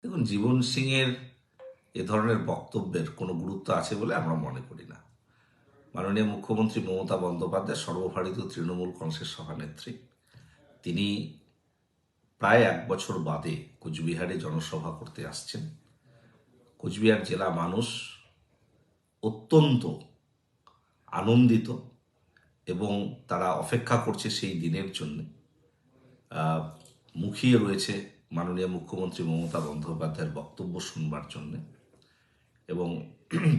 দেখুন, জীবন সিংয়ের এ ধরনের বক্তব্যের কোনো গুরুত্ব আছে বলে আমরা মনে করি না। মাননীয় মুখ্যমন্ত্রী মমতা বন্দ্যোপাধ্যায় সর্বভারতীয় তৃণমূল কংগ্রেসের সভানেত্রী। তিনি প্রায় 1 বছর বাদে কোচবিহারে জনসভা করতে আসছেন। কোচবিহার জেলা মানুষ অত্যন্ত আনন্দিত এবং তারা অপেক্ষা করছে সেই দিনের জন্য। মুখিয়ে রয়েছে মাননীয় মুখ্যমন্ত্রী মমতা বন্দ্যোপাধ্যায়ের বক্তব্য শুনবার জন্য। এবং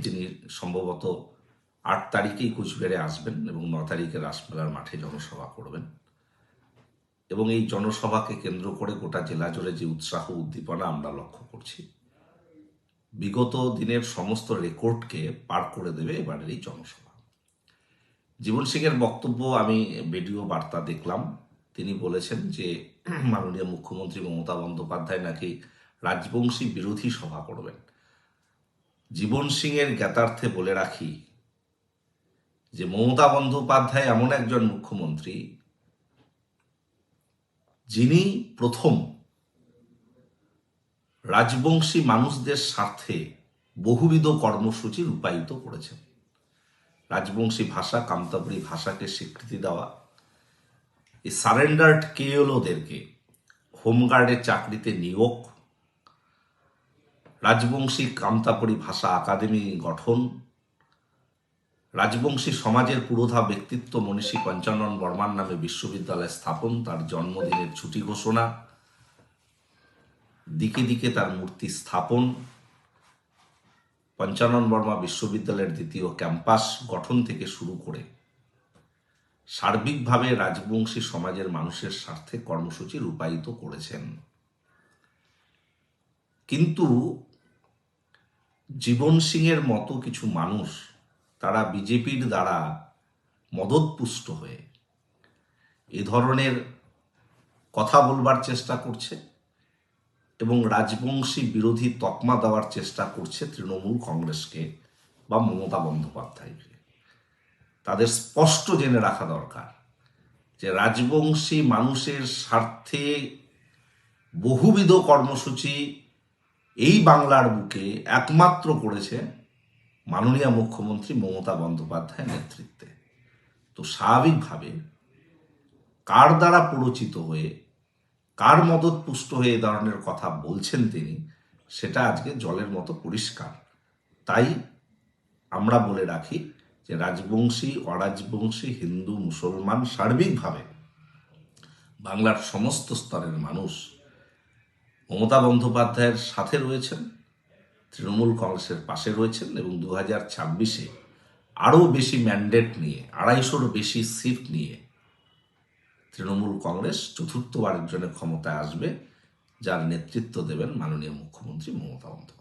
তিনি সম্ভবত 8 তারিখেই কোচবিহারে আসবেন এবং 9 তারিখে রাসমেলার মাঠে জনসভা করবেন। এবং এই জনসভাকে কেন্দ্র করে গোটা জেলা জুড়ে যে উৎসাহ উদ্দীপনা আমরা লক্ষ্য করছি, বিগত দিনের সমস্ত রেকর্ডকে পার করে দেবে এবারের এই জনসভা। জীবন সিংয়ের বক্তব্য আমি ভিডিও বার্তা দেখলাম। তিনি বলেছেন যে মাননীয় মুখ্যমন্ত্রী মমতা বন্দ্যোপাধ্যায় নাকি রাজবংশী বিরোধী সভা করবেন। জীবন সিংয়ের জ্ঞাতার্থে বলে রাখি যে মমতা বন্দ্যোপাধ্যায় এমন একজন মুখ্যমন্ত্রী যিনি প্রথম রাজবংশী মানুষদের স্বার্থে বহুবিধ কর্মসূচি রূপায়িত করেছেন। রাজবংশী ভাষা, কামতাপুরী ভাষাকে স্বীকৃতি দেওয়া, এই সারেন্ডার্ড কেএলওদেরকে হোমগার্ডের চাকরিতে নিয়োগ, রাজবংশী কামতাপুরী ভাষা একাডেমি গঠন, রাজবংশী সমাজের পুরোধা ব্যক্তিত্ব মনীষী পঞ্চানন বর্মার নামে বিশ্ববিদ্যালয় স্থাপন, তার জন্মদিনের ছুটি ঘোষণা, দিকে দিকে তার মূর্তি স্থাপন, পঞ্চানন বর্মা বিশ্ববিদ্যালয়ের 2য় ক্যাম্পাস গঠন থেকে শুরু করে সার্বিকভাবে রাজবংশী সমাজের মানুষের স্বার্থে কর্মসূচি রূপায়িত করেছেন। কিন্তু জীবন সিংয়ের মতো কিছু মানুষ তারা বিজেপির দ্বারা মদতপুষ্ট হয়ে এ ধরনের কথা বলবার চেষ্টা করছে এবং রাজবংশী বিরোধী তকমা দেওয়ার চেষ্টা করছে তৃণমূল কংগ্রেসকে বা মমতা বন্দ্যোপাধ্যায়কে। তাদের স্পষ্ট জেনে রাখা দরকার যে রাজবংশী মানুষের স্বার্থে বহুবিধ কর্মসূচি এই বাংলার বুকে একমাত্র করেছে মাননীয় মুখ্যমন্ত্রী মমতা বন্দ্যোপাধ্যায়ের নেতৃত্বে। তো স্বাভাবিকভাবে কার দ্বারা প্ররোচিত হয়ে, কার মদতপুষ্ট হয়ে এ ধরনের কথা বলছেন তিনি, সেটা আজকে জলের মতো পরিষ্কার। তাই আমরা বলে রাখি যে রাজবংশী, অরাজবংশী, হিন্দু, মুসলমান সার্বিকভাবে বাংলার সমস্ত স্তরের মানুষ মমতা বন্দ্যোপাধ্যায়ের সাথে রয়েছেন, তৃণমূল কংগ্রেসের পাশে রয়েছেন এবং 2026-এ আরও বেশি ম্যান্ডেট নিয়ে, 250-র বেশি সিট নিয়ে তৃণমূল কংগ্রেস চতুর্থবারের জন্য ক্ষমতায় আসবে, যার নেতৃত্ব দেবেন মাননীয় মুখ্যমন্ত্রী মমতা বন্দ্যোপাধ্যায়।